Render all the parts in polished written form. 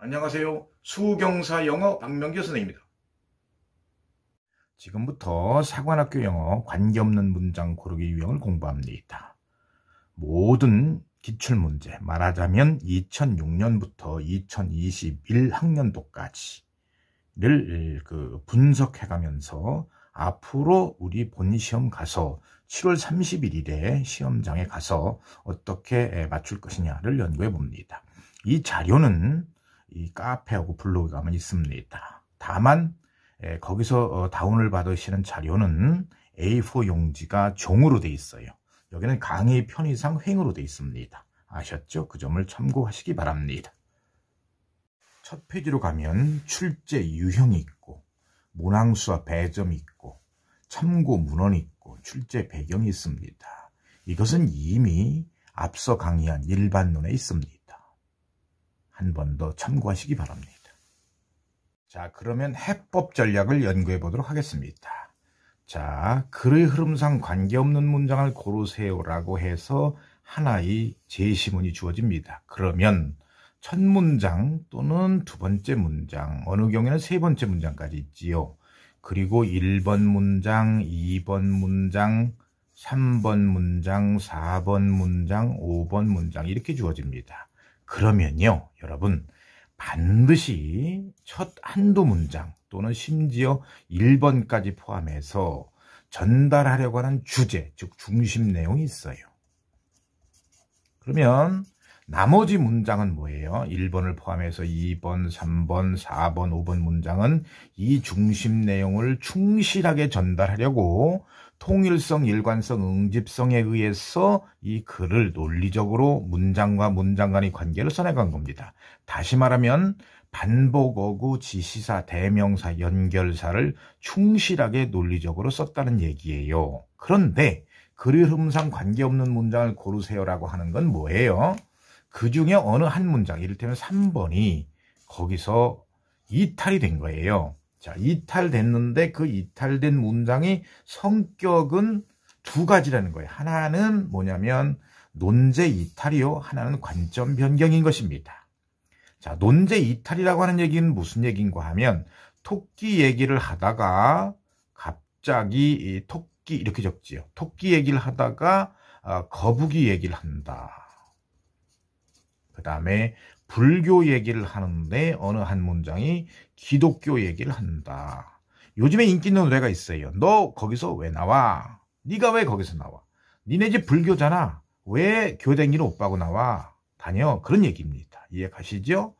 안녕하세요. 수경사 영어 박명규 선생님입니다. 지금부터 사관학교 영어 관계없는 문장 고르기 유형을 공부합니다. 모든 기출문제, 말하자면 2006년부터 2021학년도까지를 분석해가면서 앞으로 우리 본 시험 가서 7월 31일에 시험장에 가서 어떻게 맞출 것이냐를 연구해 봅니다. 이 자료는 이 카페하고 블로그에 가면 있습니다. 다만 거기서 다운을 받으시는 자료는 A4 용지가 종으로 돼 있어요. 여기는 강의 편의상 횡으로 돼 있습니다. 아셨죠? 그 점을 참고하시기 바랍니다. 첫 페이지로 가면 출제 유형이 있고 문항수와 배점이 있고 참고 문헌이 있고 출제 배경이 있습니다. 이것은 이미 앞서 강의한 일반론에 있습니다. 한 번 더 참고하시기 바랍니다. 자, 그러면 해법 전략을 연구해 보도록 하겠습니다. 자, 글의 흐름상 관계없는 문장을 고르세요라고 해서 하나의 제시문이 주어집니다. 그러면 첫 문장 또는 두 번째 문장, 어느 경우에는 세 번째 문장까지 있지요. 그리고 1번 문장, 2번 문장, 3번 문장, 4번 문장, 5번 문장 이렇게 주어집니다. 그러면요, 여러분 반드시 첫 한두 문장 또는 심지어 1번까지 포함해서 전달하려고 하는 주제, 즉 중심 내용이 있어요. 그러면 나머지 문장은 뭐예요? 1번을 포함해서 2번, 3번, 4번, 5번 문장은 이 중심 내용을 충실하게 전달하려고 통일성, 일관성, 응집성에 의해서 이 글을 논리적으로 문장과 문장 간의 관계를 써내간 겁니다. 다시 말하면 반복어구, 지시사, 대명사, 연결사를 충실하게 논리적으로 썼다는 얘기예요. 그런데 글의 흐름상 관계없는 문장을 고르세요라고 하는 건 뭐예요? 그 중에 어느 한 문장, 이를테면 3번이 거기서 이탈이 된 거예요. 자, 이탈됐는데 그 이탈된 문장의 성격은 두 가지라는 거예요. 하나는 뭐냐면 논제 이탈이요. 하나는 관점 변경인 것입니다. 자, 논제 이탈이라고 하는 얘기는 무슨 얘기인가 하면 토끼 얘기를 하다가 갑자기 토끼 이렇게 적지요. 토끼 얘기를 하다가 거북이 얘기를 한다. 그 다음에 불교 얘기를 하는데 어느 한 문장이 기독교 얘기를 한다. 요즘에 인기 있는 노래가 있어요. 너 거기서 왜 나와? 네가 왜 거기서 나와? 니네 집 불교잖아. 왜 교댕이는 오빠고 나와? 다녀. 그런 얘기입니다. 이해 가시죠?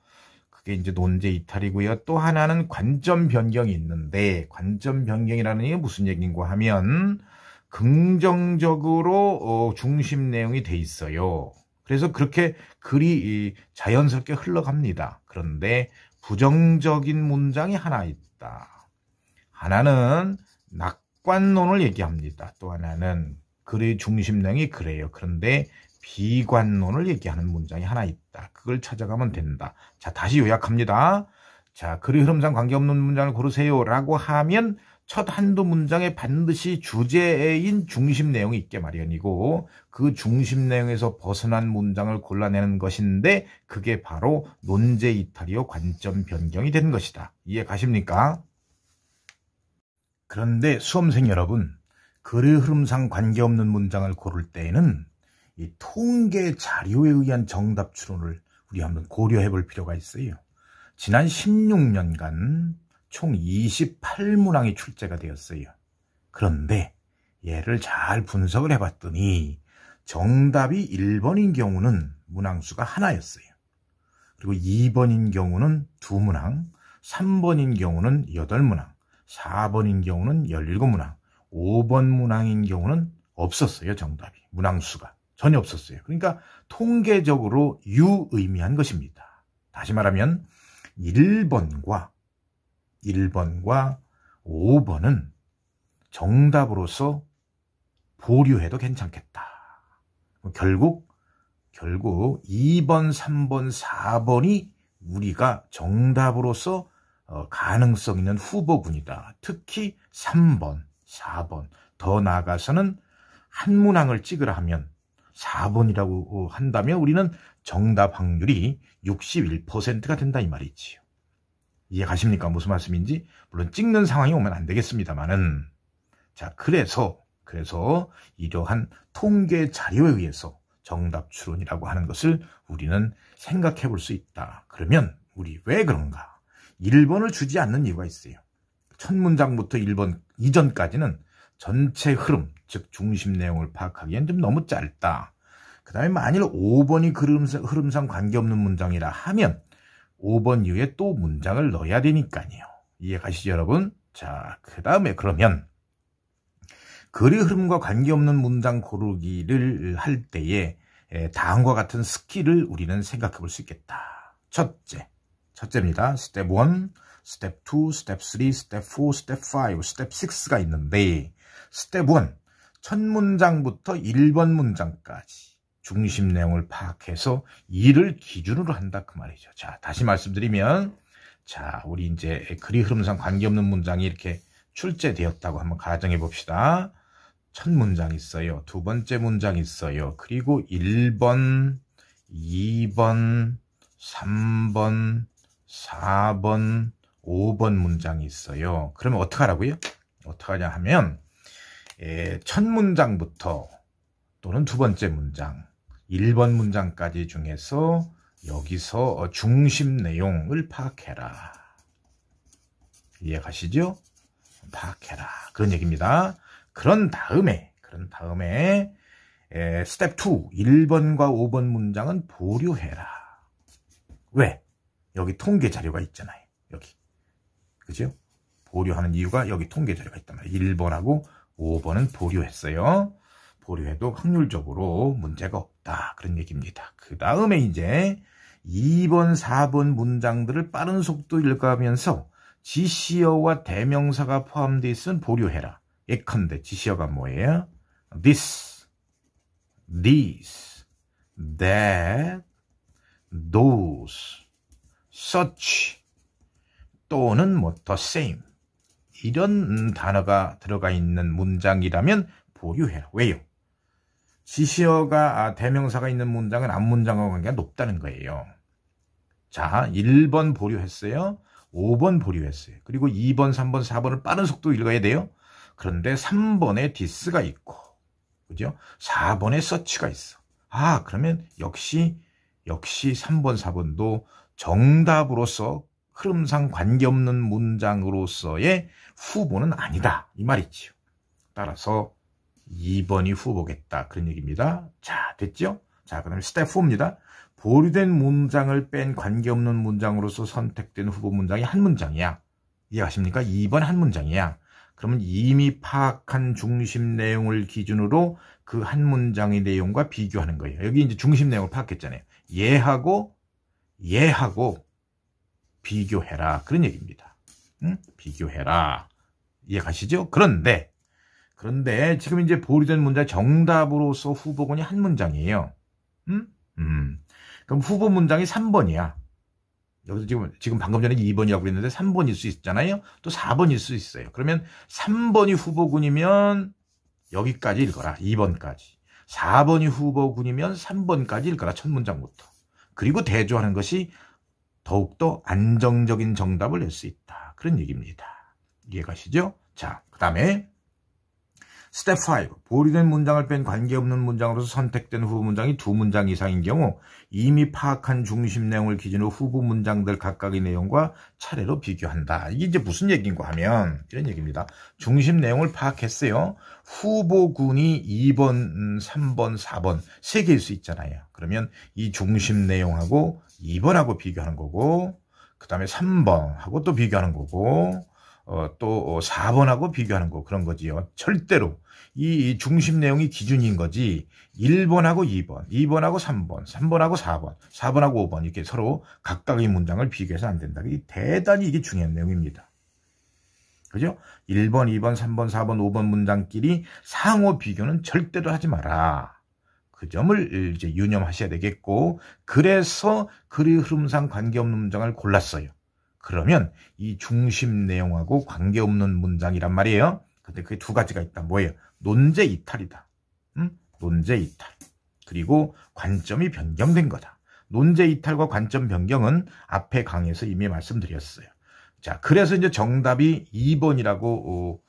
그게 이제 논제 이탈이고요. 또 하나는 관점 변경이 있는데 관점 변경이라는 게 무슨 얘기인가 하면 긍정적으로 중심 내용이 돼 있어요. 그래서 그렇게 글이 자연스럽게 흘러갑니다. 그런데 부정적인 문장이 하나 있다. 하나는 낙관론을 얘기합니다. 또 하나는 글의 중심 내용이 그래요. 그런데 비관론을 얘기하는 문장이 하나 있다. 그걸 찾아가면 된다. 자, 다시 요약합니다. 자, 글의 흐름상 관계없는 문장을 고르세요라고 하면 첫 한두 문장에 반드시 주제인 중심 내용이 있게 마련이고 그 중심 내용에서 벗어난 문장을 골라내는 것인데 그게 바로 논제 이탈이요 관점 변경이 되는 것이다. 이해 가십니까? 그런데 수험생 여러분, 글의 흐름상 관계없는 문장을 고를 때에는 이 통계 자료에 의한 정답 추론을 우리 한번 고려해 볼 필요가 있어요. 지난 16년간 총 28문항이 출제가 되었어요. 그런데 얘를 잘 분석을 해봤더니 정답이 1번인 경우는 문항수가 하나였어요. 그리고 2번인 경우는 2문항, 3번인 경우는 8문항, 4번인 경우는 17문항, 5번 문항인 경우는 없었어요. 정답이. 문항수가 전혀 없었어요. 그러니까 통계적으로 유의미한 것입니다. 다시 말하면 1번과 5번은 정답으로서 보류해도 괜찮겠다. 결국 2번, 3번, 4번이 우리가 정답으로서 가능성 있는 후보군이다. 특히 3번, 4번, 더 나아가서는 한 문항을 찍으라 하면 4번이라고 한다면 우리는 정답 확률이 61%가 된다 이 말이지요. 이해 가십니까? 무슨 말씀인지? 물론 찍는 상황이 오면 안 되겠습니다만은, 자, 그래서 이러한 통계 자료에 의해서 정답 추론이라고 하는 것을 우리는 생각해 볼 수 있다. 그러면 우리 왜 그런가? 1번을 주지 않는 이유가 있어요. 첫 문장부터 1번 이전까지는 전체 흐름, 즉 중심 내용을 파악하기엔 좀 너무 짧다. 그 다음에 만일 5번이 흐름상 관계없는 문장이라 하면 5번 이후에 또 문장을 넣어야 되니까요. 이해 가시죠, 여러분? 자, 그 다음에 그러면 글의 흐름과 관계없는 문장 고르기를 할 때에 다음과 같은 스킬을 우리는 생각해 볼 수 있겠다. 첫째입니다. 스텝 1, 스텝 2, 스텝 3, 스텝 4, 스텝 5, 스텝 6가 있는데, 스텝 1, 첫 문장부터 1번 문장까지 중심 내용을 파악해서 이를 기준으로 한다 그 말이죠. 자, 다시 말씀드리면, 자, 우리 이제 글의 흐름상 관계없는 문장이 이렇게 출제되었다고 한번 가정해 봅시다. 첫 문장 있어요. 두 번째 문장 있어요. 그리고 1번, 2번, 3번, 4번, 5번 문장이 있어요. 그러면 어떡하라고요? 어떡하냐 하면 첫 문장부터 또는 두 번째 문장, 1번 문장까지 중에서 여기서 중심 내용을 파악해라. 이해 가시죠? 파악해라. 그런 얘기입니다. 그런 다음에 스텝 2, 1번과 5번 문장은 보류해라. 왜? 여기 통계 자료가 있잖아요. 여기. 그죠? 보류하는 이유가 여기 통계 자료가 있단 말이에요. 1번하고 5번은 보류했어요. 보류해도 확률적으로 문제가 없다. 그런 얘기입니다. 그 다음에 이제 2번, 4번 문장들을 빠른 속도 읽어가면서 지시어와 대명사가 포함되어 있으면 보류해라. 예컨대 지시어가 뭐예요? This, that, those, such, 또는 뭐 the same 이런 단어가 들어가 있는 문장이라면 보류해라. 왜요? 지시어가 대명사가 있는 문장은 앞문장과 관계가 높다는 거예요. 자, 1번 보류했어요. 5번 보류했어요. 그리고 2번, 3번, 4번을 빠른 속도 읽어야 돼요. 그런데 3번에 this가 있고, 그죠? 4번에 such가 있어. 아, 그러면 역시 3번, 4번도 정답으로서 흐름상 관계없는 문장으로서의 후보는 아니다. 이 말이지요. 따라서 2번이 후보겠다. 그런 얘기입니다. 자, 됐죠? 자, 그다음에 스텝 4입니다. 보류된 문장을 뺀 관계없는 문장으로서 선택된 후보 문장이 한 문장이야. 이해하십니까? 2번 한 문장이야. 그러면 이미 파악한 중심 내용을 기준으로 그 한 문장의 내용과 비교하는 거예요. 여기 이제 중심 내용을 파악했잖아요. 얘하고 비교해라. 그런 얘기입니다. 응? 비교해라. 이해 가시죠? 그런데 지금 이제 보류된 문장 정답으로서 후보군이 한 문장이에요. 그럼 후보 문장이 3번이야. 여기서 지금 방금 전에 2번이라고 그랬는데 3번일 수 있잖아요. 또 4번일 수 있어요. 그러면 3번이 후보군이면 여기까지 읽어라. 2번까지. 4번이 후보군이면 3번까지 읽어라. 첫 문장부터. 그리고 대조하는 것이 더욱더 안정적인 정답을 낼 수 있다. 그런 얘기입니다. 이해가시죠? 자, 그 다음에 스텝 5. 보류된 문장을 뺀 관계없는 문장으로서 선택된 후보 문장이 두 문장 이상인 경우 이미 파악한 중심 내용을 기준으로 후보 문장들 각각의 내용과 차례로 비교한다. 이게 이제 무슨 얘기인가 하면 이런 얘기입니다. 중심 내용을 파악했어요. 후보군이 2번, 3번, 4번 세 개일 수 있잖아요. 그러면 이 중심 내용하고 2번하고 비교하는 거고, 그 다음에 3번하고 또 비교하는 거고, 또 4번하고 비교하는 거 그런 거지요. 절대로 이 중심 내용이 기준인 거지 1번하고 2번, 2번하고 3번, 3번하고 4번, 4번하고 5번 이렇게 서로 각각의 문장을 비교해서 안 된다. 대단히 이게 중요한 내용입니다. 그죠? 1번, 2번, 3번, 4번, 5번 문장끼리 상호 비교는 절대로 하지 마라. 그 점을 이제 유념하셔야 되겠고, 그래서 글의 흐름상 관계없는 문장을 골랐어요. 그러면 이 중심 내용하고 관계없는 문장이란 말이에요. 근데 그게 두 가지가 있다. 뭐예요? 논제 이탈이다. 논제 이탈. 그리고 관점이 변경된 거다. 논제 이탈과 관점 변경은 앞에 강의에서 이미 말씀드렸어요. 자, 그래서 이제 정답이 2번이라고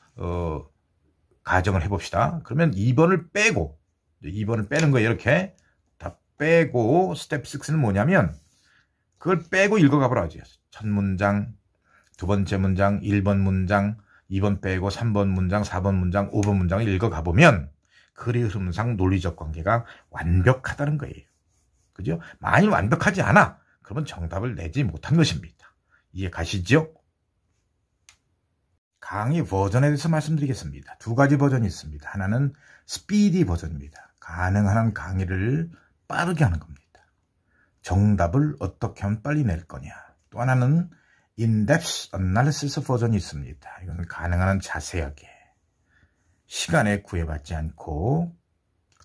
가정을 해봅시다. 그러면 2번을 빼고, 2번을 빼는 거예요. 이렇게 다 빼고 스텝 6는 뭐냐면 그걸 빼고 읽어가보라 하죠. 첫 문장, 두 번째 문장, 1번 문장, 2번 빼고 3번 문장, 4번 문장, 5번 문장을 읽어가보면 글의 흐름상 논리적 관계가 완벽하다는 거예요. 그죠? 만일 완벽하지 않아, 그러면 정답을 내지 못한 것입니다. 이해 가시죠? 강의 버전에 대해서 말씀드리겠습니다. 두 가지 버전이 있습니다. 하나는 스피디 버전입니다. 가능한 한 강의를 빠르게 하는 겁니다. 정답을 어떻게 하면 빨리 낼 거냐. 또 하나는 in-depth analysis 버전이 있습니다. 이건 가능한 한 자세하게 시간에 구애받지 않고.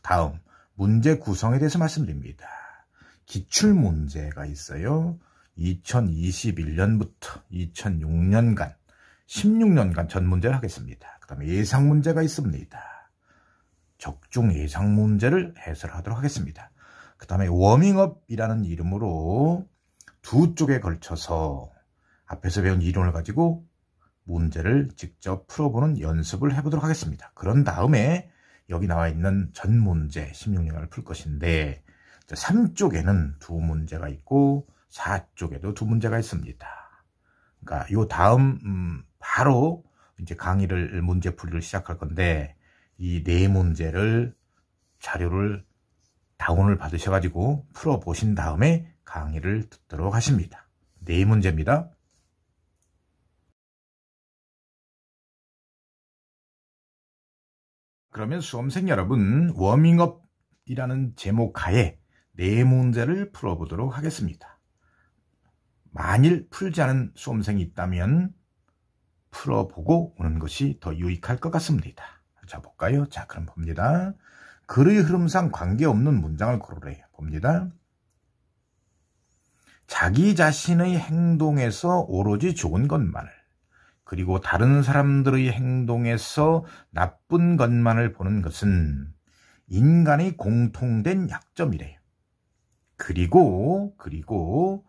다음 문제 구성에 대해서 말씀드립니다. 기출문제가 있어요. 2021년부터 2006년간 16년간 전 문제를 하겠습니다. 그 다음에 예상문제가 있습니다. 적중 예상문제를 해설하도록 하겠습니다. 그 다음에 워밍업이라는 이름으로 두 쪽에 걸쳐서 앞에서 배운 이론을 가지고 문제를 직접 풀어보는 연습을 해보도록 하겠습니다. 그런 다음에 여기 나와 있는 전 문제 16년간을 풀 것인데 3쪽에는 두 문제가 있고 4쪽에도 두 문제가 있습니다. 그러니까 요 다음 바로 이제 강의를 문제풀이를 시작할 건데 이 네 문제를 자료를 다운을 받으셔가지고 풀어보신 다음에 강의를 듣도록 하십니다. 네 문제입니다. 그러면 수험생 여러분, 워밍업이라는 제목 하에 네 문제를 풀어보도록 하겠습니다. 만일 풀지 않은 수험생이 있다면 풀어보고 오는 것이 더 유익할 것 같습니다. 자, 볼까요? 자, 그럼 봅니다. 글의 흐름상 관계없는 문장을 고르래요. 봅니다. 자기 자신의 행동에서 오로지 좋은 것만을, 그리고 다른 사람들의 행동에서 나쁜 것만을 보는 것은 인간의 공통된 약점이래요. 그리고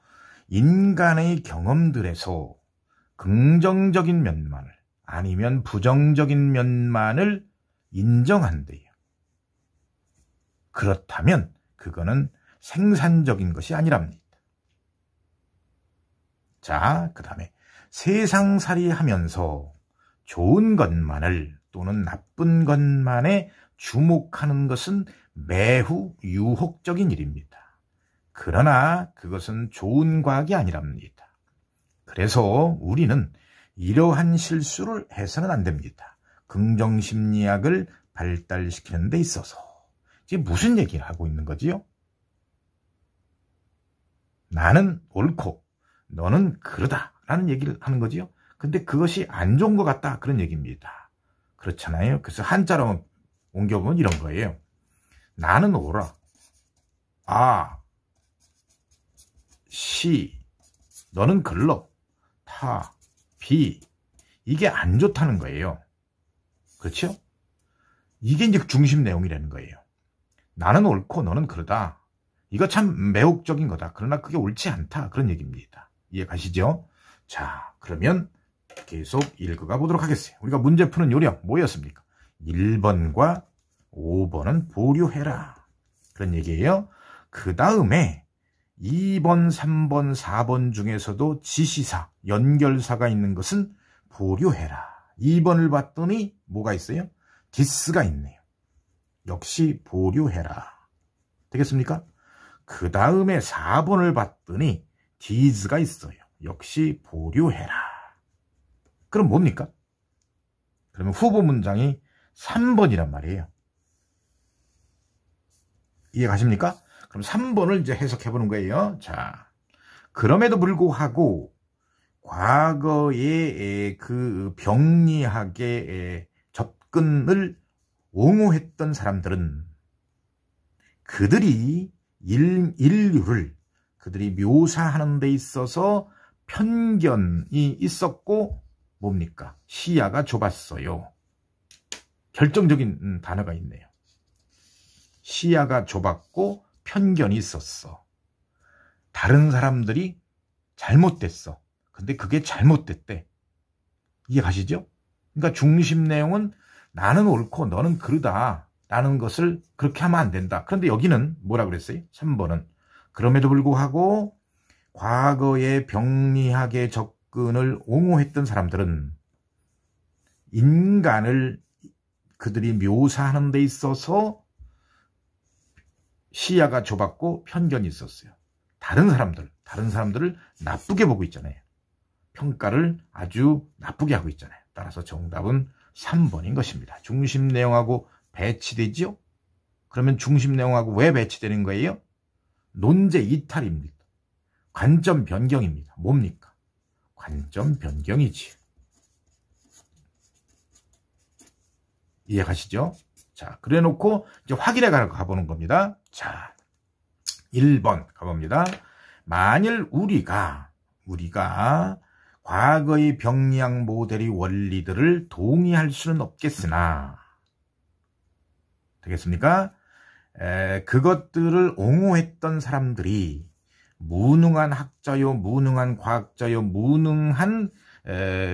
인간의 경험들에서 긍정적인 면만을 아니면 부정적인 면만을 인정한대요. 그렇다면 그거는 생산적인 것이 아니랍니다. 자, 그 다음에 세상살이 하면서 좋은 것만을 또는 나쁜 것만에 주목하는 것은 매우 유혹적인 일입니다. 그러나 그것은 좋은 과학이 아니랍니다. 그래서 우리는 이러한 실수를 해서는 안 됩니다. 긍정심리학을 발달시키는 데 있어서. 이게 무슨 얘기를 하고 있는 거지요? 나는 옳고 너는 그러다 라는 얘기를 하는 거지요. 근데 그것이 안 좋은 것 같다 그런 얘기입니다. 그렇잖아요. 그래서 한자로 옮겨보면 이런 거예요. 나는 옳아. 아, 시, 너는 글러, 타, 비. 이게 안 좋다는 거예요. 그렇죠? 이게 이제 중심 내용이라는 거예요. 나는 옳고 너는 그러다. 이거 참 매혹적인 거다. 그러나 그게 옳지 않다. 그런 얘기입니다. 이해 가시죠? 자, 그러면 계속 읽어가 보도록 하겠어요. 우리가 문제 푸는 요령 뭐였습니까? 1번과 5번은 보류해라. 그런 얘기예요. 그 다음에 2번, 3번, 4번 중에서도 지시사, 연결사가 있는 것은 보류해라. 2번을 봤더니 뭐가 있어요? this가 있네요. 역시 보류해라. 되겠습니까? 그 다음에 4번을 봤더니 these가 있어요. 역시 보류해라. 그럼 뭡니까? 그러면 후보 문장이 3번이란 말이에요. 이해 가십니까? 그럼 3번을 이제 해석해 보는 거예요. 자, 그럼에도 불구하고 과거에 그 병리학의 접근을 옹호했던 사람들은 그들이 인류를 그들이 묘사하는 데 있어서 편견이 있었고 뭡니까? 시야가 좁았어요. 결정적인 단어가 있네요. 시야가 좁았고 편견이 있었어. 다른 사람들이 잘못됐어. 근데 그게 잘못됐대. 이해 가시죠? 그러니까 중심 내용은 나는 옳고 너는 그르다 라는 것을 그렇게 하면 안 된다. 그런데 여기는 뭐라 그랬어요? 3번은 그럼에도 불구하고 과거에 병리학의 접근을 옹호했던 사람들은 인간을 그들이 묘사하는 데 있어서 시야가 좁았고 편견이 있었어요. 다른 사람들을 나쁘게 보고 있잖아요. 평가를 아주 나쁘게 하고 있잖아요. 따라서 정답은 3번인 것입니다. 중심 내용하고 배치되죠? 그러면 중심 내용하고 왜 배치되는 거예요? 논제 이탈입니다. 관점 변경입니다. 뭡니까? 관점 변경이지. 이해가시죠? 자, 그래 놓고 이제 확인해 가보는 겁니다. 자, 1번 가봅니다. 만일 우리가 과거의 병리학 모델의 원리들을 동의할 수는 없겠으나 되겠습니까? 그것들을 옹호했던 사람들이 무능한 학자요, 무능한 과학자요, 무능한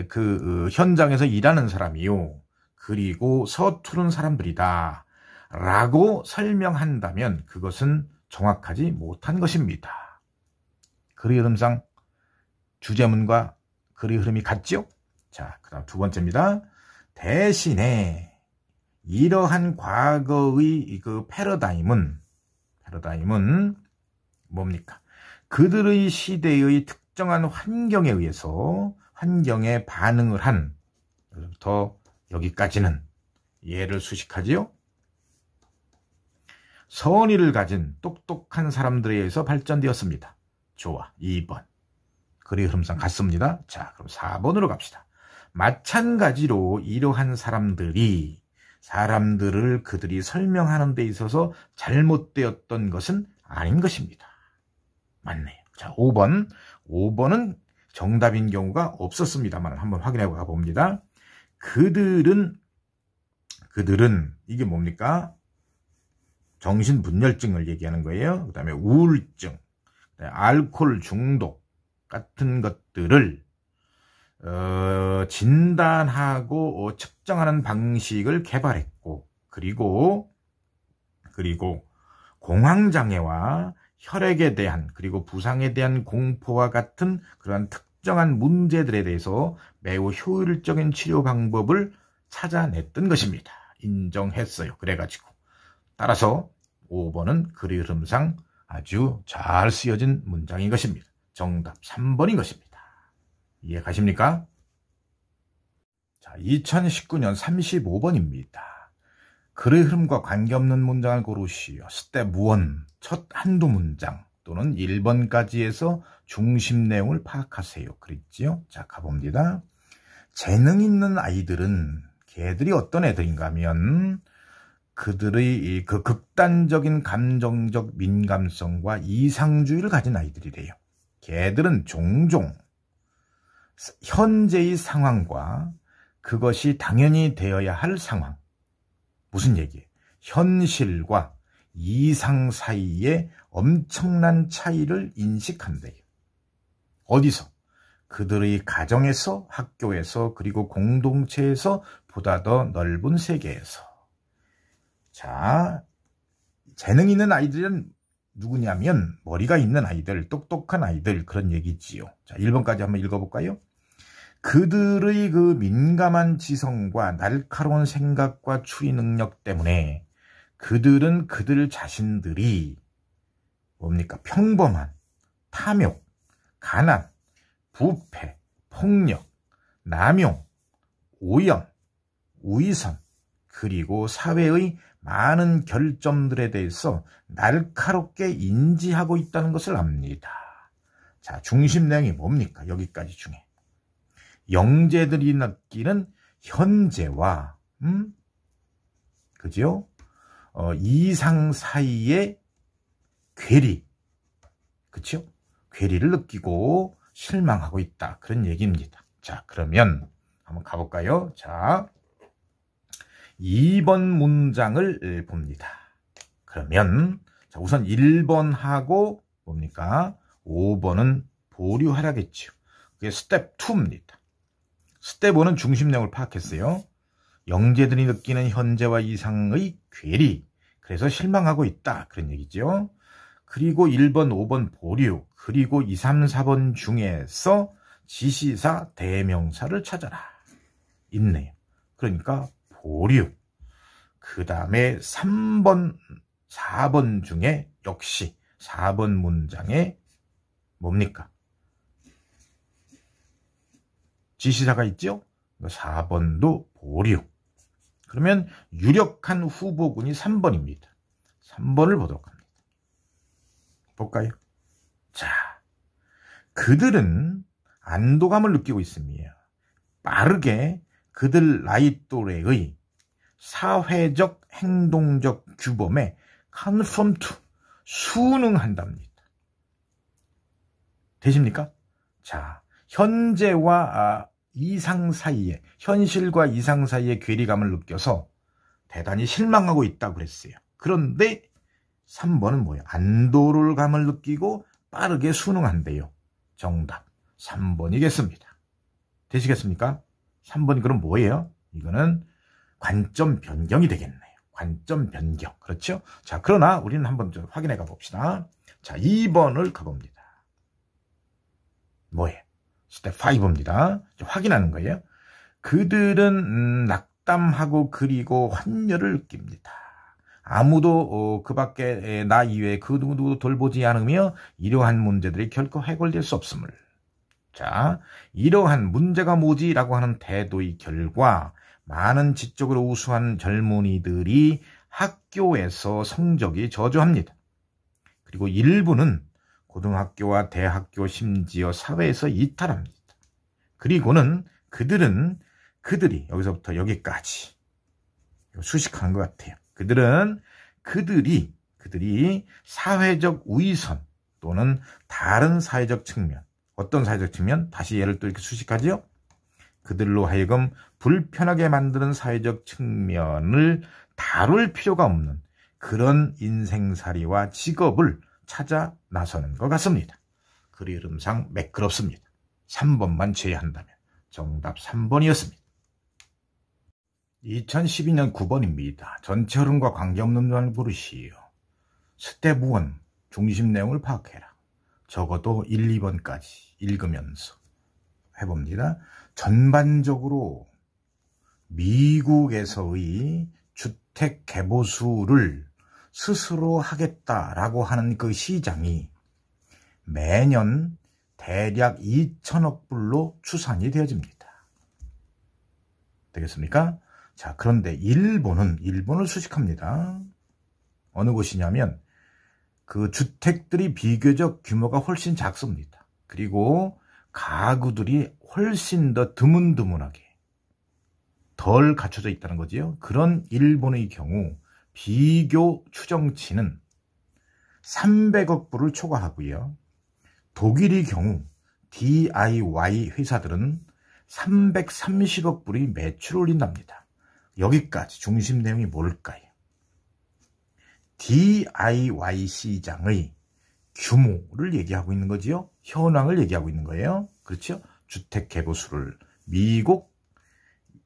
그 현장에서 일하는 사람이요, 그리고 서투른 사람들이다 라고 설명한다면 그것은 정확하지 못한 것입니다. 글의 흐름상 주제문과 글의 흐름이 같죠? 자, 그 다음 두 번째입니다. 대신에 이러한 과거의 그 패러다임은 뭡니까? 그들의 시대의 특정한 환경에 의해서 환경에 반응을 한, 더 여기까지는 이해를 수식하지요? 선의를 가진 똑똑한 사람들에 의해서 발전되었습니다. 좋아, 2번. 글의 흐름상 같습니다. 자, 그럼 4번으로 갑시다. 마찬가지로 이러한 사람들을 그들이 설명하는 데 있어서 잘못되었던 것은 아닌 것입니다. 맞네요. 자, 5번은 정답인 경우가 없었습니다만 한번 확인해 가봅니다. 그들은 이게 뭡니까? 정신분열증을 얘기하는 거예요. 그 다음에 우울증, 알코올 중독 같은 것들을 진단하고 측정하는 방식을 개발했고, 그리고 공황장애와 혈액에 대한, 그리고 부상에 대한 공포와 같은 그러한 특정한 문제들에 대해서 매우 효율적인 치료 방법을 찾아냈던 것입니다. 인정했어요. 그래가지고 따라서 5번은 글의 흐름상 아주 잘 쓰여진 문장인 것입니다. 정답 3번인 것입니다. 이해 가십니까? 자, 2019년 35번입니다. 글의 흐름과 관계없는 문장을 고르시오. 스텝 1, 첫 한두 문장 또는 1번까지 해서 중심 내용을 파악하세요. 그랬지요? 자, 가봅니다. 재능 있는 아이들은 걔들이 어떤 애들인가 하면 그들의 그 극단적인 감정적 민감성과 이상주의를 가진 아이들이래요. 걔들은 종종 현재의 상황과 그것이 당연히 되어야 할 상황, 무슨 얘기예요? 현실과 이상 사이에 엄청난 차이를 인식한대요. 어디서? 그들의 가정에서, 학교에서, 그리고 공동체에서, 보다 더 넓은 세계에서. 자, 재능 있는 아이들은 누구냐면 머리가 있는 아이들, 똑똑한 아이들, 그런 얘기지요. 자, 1번까지 한번 읽어볼까요? 그들의 그 민감한 지성과 날카로운 생각과 추리 능력 때문에 그들은 그들 자신들이 뭡니까? 평범한 탐욕, 가난, 부패, 폭력, 남용, 오염, 우의선, 그리고 사회의 많은 결점들에 대해서 날카롭게 인지하고 있다는 것을 압니다. 자, 중심 내용이 뭡니까? 여기까지 중에. 영재들이 느끼는 현재와 그죠? 이상 사이의 괴리, 그렇죠? 괴리를 느끼고 실망하고 있다, 그런 얘기입니다. 자, 그러면 한번 가볼까요? 자, 2번 문장을 봅니다. 그러면 자, 우선 1번하고 뭡니까? 5번은 보류하라겠죠. 그게 스텝 2입니다. 스텝 1은 중심 내용을 파악했어요. 영재들이 느끼는 현재와 이상의 괴리, 그래서 실망하고 있다, 그런 얘기죠. 그리고 1번, 5번 보류, 그리고 2, 3, 4번 중에서 지시사, 대명사를 찾아라, 있네요. 그러니까 보류. 그 다음에 3번, 4번 중에 역시 4번 문장에 뭡니까? 지시사가 있죠? 4번도 보류. 그러면 유력한 후보군이 3번입니다. 3번을 보도록 합니다. 볼까요? 자, 그들은 안도감을 느끼고 있습니다. 빠르게 그들 나이 또래의 사회적 행동적 규범에 conform to, 순응한답니다. 되십니까? 자, 현재와 이상 사이에, 현실과 이상 사이에 괴리감을 느껴서 대단히 실망하고 있다고 그랬어요. 그런데 3번은 뭐예요? 안도감을 느끼고 빠르게 순응한대요. 정답 3번이겠습니다. 되시겠습니까? 3번이 그럼 뭐예요? 이거는 관점 변경이 되겠네요. 관점 변경. 그렇죠? 자, 그러나 우리는 한번 좀 확인해 가봅시다. 자, 2번을 가봅니다. 뭐예요? 스텝 5입니다. 확인하는 거예요. 그들은 낙담하고 그리고 환멸을 느낍니다. 아무도 그 밖에 나 이외에 그 누구도 돌보지 않으며 이러한 문제들이 결코 해결될 수 없음을. 자, 이러한 문제가 뭐지? 라고 하는 태도의 결과 많은 지적으로 우수한 젊은이들이 학교에서 성적이 저조합니다. 그리고 일부는 고등학교와 대학교 심지어 사회에서 이탈합니다. 그리고는 그들이 여기서부터 여기까지 수식하는 것 같아요. 그들이 사회적 위선 또는 다른 사회적 측면, 어떤 사회적 측면? 다시 얘를 또 이렇게 수식하죠. 그들로 하여금 불편하게 만드는 사회적 측면을 다룰 필요가 없는 그런 인생살이와 직업을 찾아 나서는 것 같습니다. 글의 흐름상 매끄럽습니다. 3번만 제외한다면 정답 3번이었습니다. 2012년 9번입니다. 전체 흐름과 관계없는 말을 부르시오. 스텝 1, 중심 내용을 파악해라. 적어도 1, 2번까지 읽으면서 해봅니다. 전반적으로 미국에서의 주택 개보수를 스스로 하겠다라고 하는 그 시장이 매년 대략 2천억 불로 추산이 되어집니다. 되겠습니까? 자, 그런데 일본을 수식합니다. 어느 곳이냐면 그 주택들이 비교적 규모가 훨씬 작습니다. 그리고 가구들이 훨씬 더 드문드문하게 덜 갖춰져 있다는 거지요. 그런 일본의 경우 비교 추정치는 300억 불을 초과하고요. 독일의 경우 DIY 회사들은 330억 불이 매출을 올린답니다. 여기까지 중심 내용이 뭘까요? DIY 시장의 규모를 얘기하고 있는 거지요. 현황을 얘기하고 있는 거예요. 그렇죠? 주택 개보수를 미국,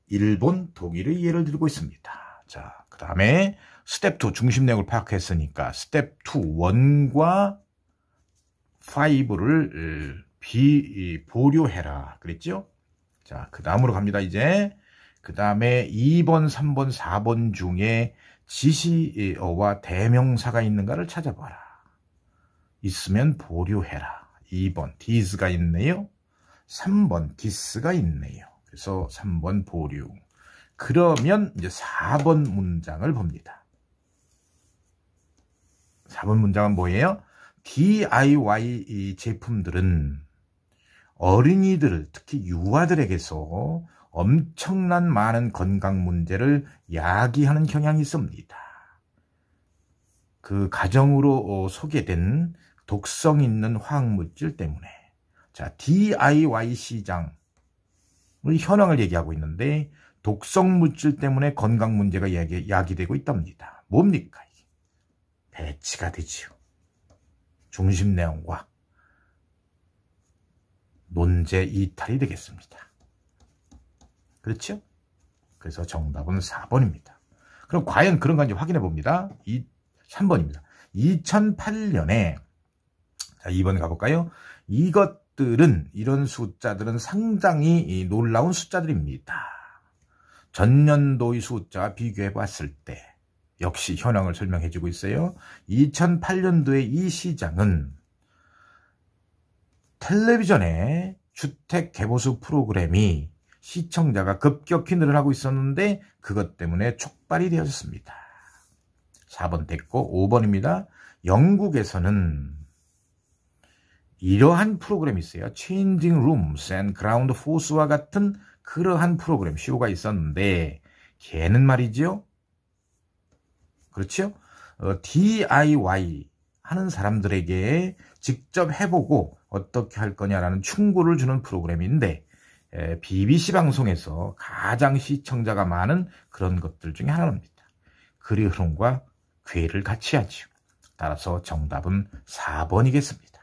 일본, 독일의 예를 들고 있습니다. 자, 그 다음에 스텝 2 중심 내용을 파악했으니까 스텝 2 1과 5를 보류해라 그랬죠? 자, 그 다음으로 갑니다. 이제 그 다음에 2번, 3번, 4번 중에 지시어와 대명사가 있는가를 찾아봐라. 있으면 보류해라. 2번 these가 있네요. 3번 this가 있네요. 그래서 3번 보류. 그러면 이제 4번 문장을 봅니다. 4번 문장은 뭐예요? DIY 제품들은 어린이들, 특히 유아들에게서 엄청난 많은 건강 문제를 야기하는 경향이 있습니다. 그 가정으로 소개된 독성 있는 화학물질 때문에. 자, DIY 시장의 현황을 얘기하고 있는데 독성 물질 때문에 건강 문제가 야기되고 있답니다. 뭡니까? 이게? 배치가 되지요. 중심 내용과 논제 이탈이 되겠습니다. 그렇죠? 그래서 정답은 4번입니다. 그럼 과연 그런 건지 확인해 봅니다. 3번입니다. 2008년에 자 2번 가볼까요? 이런 숫자들은 상당히 놀라운 숫자들입니다. 전년도의 숫자와 비교해 봤을 때 역시 현황을 설명해 주고 있어요. 2008년도에 이 시장은 텔레비전에 주택 개보수 프로그램이 시청자가 급격히 늘어나고 있었는데 그것 때문에 촉발이 되었습니다. 4번 됐고 5번입니다. 영국에서는 이러한 프로그램이 있어요. Changing Rooms and Ground Force와 같은 그러한 프로그램 쇼가 있었는데 걔는 말이죠. 그렇죠? DIY 하는 사람들에게 직접 해보고 어떻게 할 거냐라는 충고를 주는 프로그램인데 BBC 방송에서 가장 시청자가 많은 그런 것들 중에 하나입니다. 글의 흐름과 궤를 같이 하죠. 따라서 정답은 4번이겠습니다.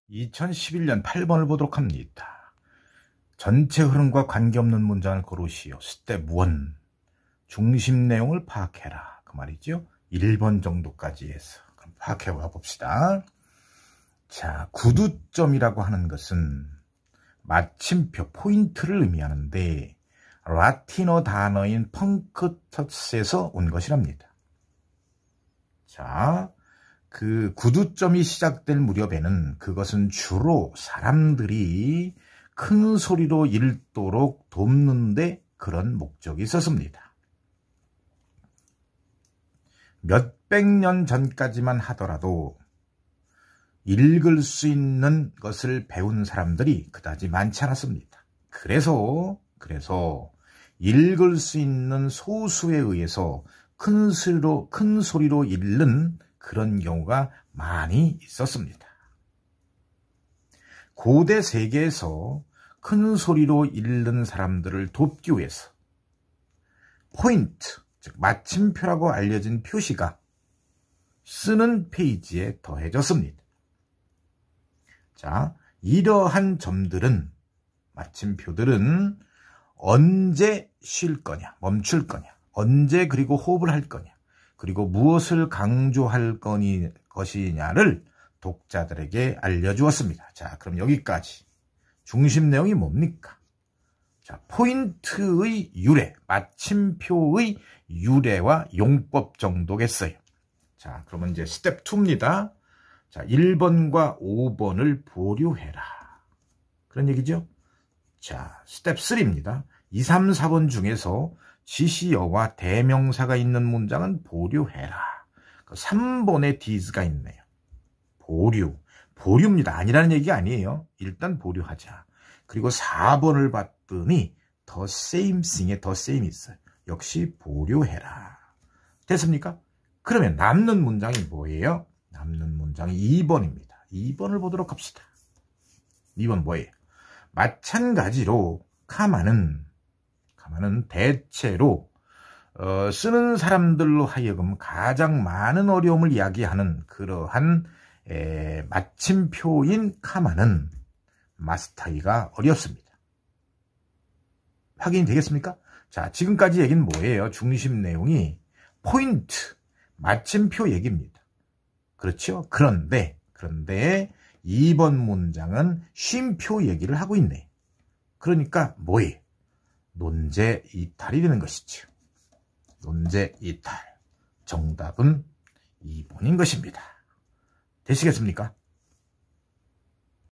2011년 8번을 보도록 합니다. 전체 흐름과 관계없는 문장을 고르시오. 스텝 1. 중심 내용을 파악해라. 그 말이죠. 1번 정도까지 해서 그럼 파악해 봅시다. 자, 구두점이라고 하는 것은 마침표, 포인트를 의미하는데 라틴어 단어인 펑크터스에서 온 것이랍니다. 자, 그 구두점이 시작될 무렵에는 그것은 주로 사람들이 큰 소리로 읽도록 돕는데 그런 목적이 있었습니다. 몇백 년 전까지만 하더라도 읽을 수 있는 것을 배운 사람들이 그다지 많지 않았습니다. 그래서 읽을 수 있는 소수에 의해서 큰 소리로 읽는 그런 경우가 많이 있었습니다. 고대 세계에서 큰 소리로 읽는 사람들을 돕기 위해서 포인트, 즉 마침표라고 알려진 표시가 쓰는 페이지에 더해졌습니다. 자, 이러한 점들은 마침표들은 언제 쉴 거냐, 멈출 거냐, 언제 그리고 호흡을 할 거냐, 그리고 무엇을 강조할 것이냐를 독자들에게 알려주었습니다. 자, 그럼 여기까지. 중심 내용이 뭡니까? 자, 포인트의 유래, 마침표의 유래와 용법 정도겠어요. 자, 그러면 이제 스텝 2입니다. 자, 1번과 5번을 보류해라. 그런 얘기죠? 자, 스텝 3입니다. 2, 3, 4번 중에서 지시어와 대명사가 있는 문장은 보류해라. 3번에 these가 있네요. 보류입니다. 아니라는 얘기가 아니에요. 일단 보류하자. 그리고 4번을 봤더니 the same thing에 the same 있어요. 역시 보류해라. 됐습니까? 그러면 남는 문장이 뭐예요? 남는 문장이 2번입니다. 2번을 보도록 합시다. 2번 뭐예요? 마찬가지로 카마는 대체로 쓰는 사람들로 하여금 가장 많은 어려움을 이야기하는 그러한 마침표인 카마는 마스터하기가 어렵습니다. 확인이 되겠습니까? 자, 지금까지 얘기는 뭐예요? 중심 내용이 포인트, 마침표 얘기입니다. 그렇죠? 그런데 2번 문장은 쉼표 얘기를 하고 있네. 그러니까 뭐예요? 논제 이탈이 되는 것이죠. 논제 이탈. 정답은 2번인 것입니다. 되시겠습니까?